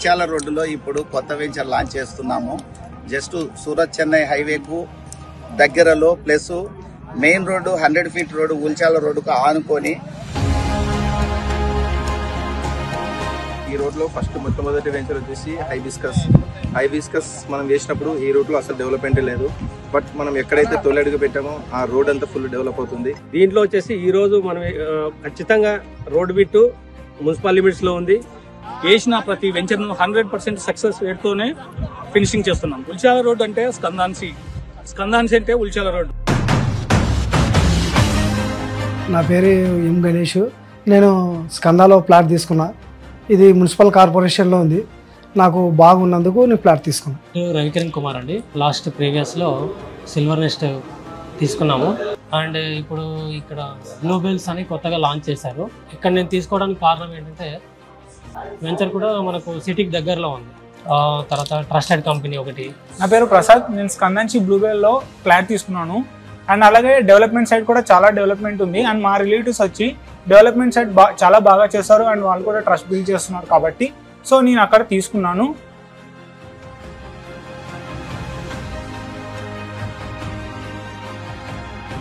ఉల్చాల రోడ్డులో ఇప్పుడు కొత్త వెంచర్ లాంచ్ చేస్తున్నాము. జస్ట్ సూరత్ చెన్నై హైవేకు దగ్గరలో plus main road 100 feet road Ulchala రోడ్డుకు ఆనుకొని. ఈ రోడ్లో ఫస్ట్ మొట్టమొదటి వెంచర్ వచ్చేసి హైబిస్కస్ మనం వేసినప్పుడు ఈ రోడ్లో అసలు డెవలప్మెంట్ లేదు. బట్ మనం ఎక్కడైతే తొలి అడుగు పెట్టామో ఆ రోడ్ అంతా ఫుల్ డెవలప్ అవుతుంది. దీంట్లో వచ్చేసి ఈ రోజు మనం ఖచ్చితంగా రోడ్ బిట్టు మున్సిపల్ లిమిట్స్ లో ఉంది. వేసిన ప్రతి వెంచర్ 100% సక్సెస్ రేట్తోనే ఫినిషింగ్ చేస్తున్నాం. ఉల్చాల రోడ్ అంటే స్కందాన్సి అంటే ఉల్చాల రోడ్. నా పేరు ఎం గణేష్. నేను స్కందాలో ప్లాట్ తీసుకున్నా. ఇది మున్సిపల్ కార్పొరేషన్లో ఉంది. నాకు బాగున్నందుకు నేను ప్లాట్ తీసుకున్నాను. రవికిరణ్ కుమార్ అండి. లాస్ట్ ప్రీవియస్లో సిల్వర్ నెస్ట్ తీసుకున్నాము. అండ్ ఇప్పుడు ఇక్కడ బ్లూబెల్స్ అని కొత్తగా లాంచ్ చేశారు. ఇక్కడ నేను తీసుకోవడానికి కారణం ఏంటంటే వెంచర్ కూడా మనకు సిటీకి దగ్గరలో ఉంది. తర్వాత ట్రస్టెడ్ కంపెనీ ఒకటి. నా పేరు ప్రసాద్. నేను స్కందాన్సి బ్లూబెల్లో ఫ్లాట్ తీసుకున్నాను. అండ్ అలాగే డెవలప్మెంట్ సైడ్ కూడా చాలా డెవలప్మెంట్ ఉంది. అండ్ మా రిలేటివ్స్ వచ్చి డెవలప్మెంట్ సైడ్ చాలా బాగా చేస్తారు. అండ్ వాళ్ళు కూడా ట్రస్ట్ బిల్డ్ చేస్తున్నారు కాబట్టి సో నేను అక్కడ తీసుకున్నాను.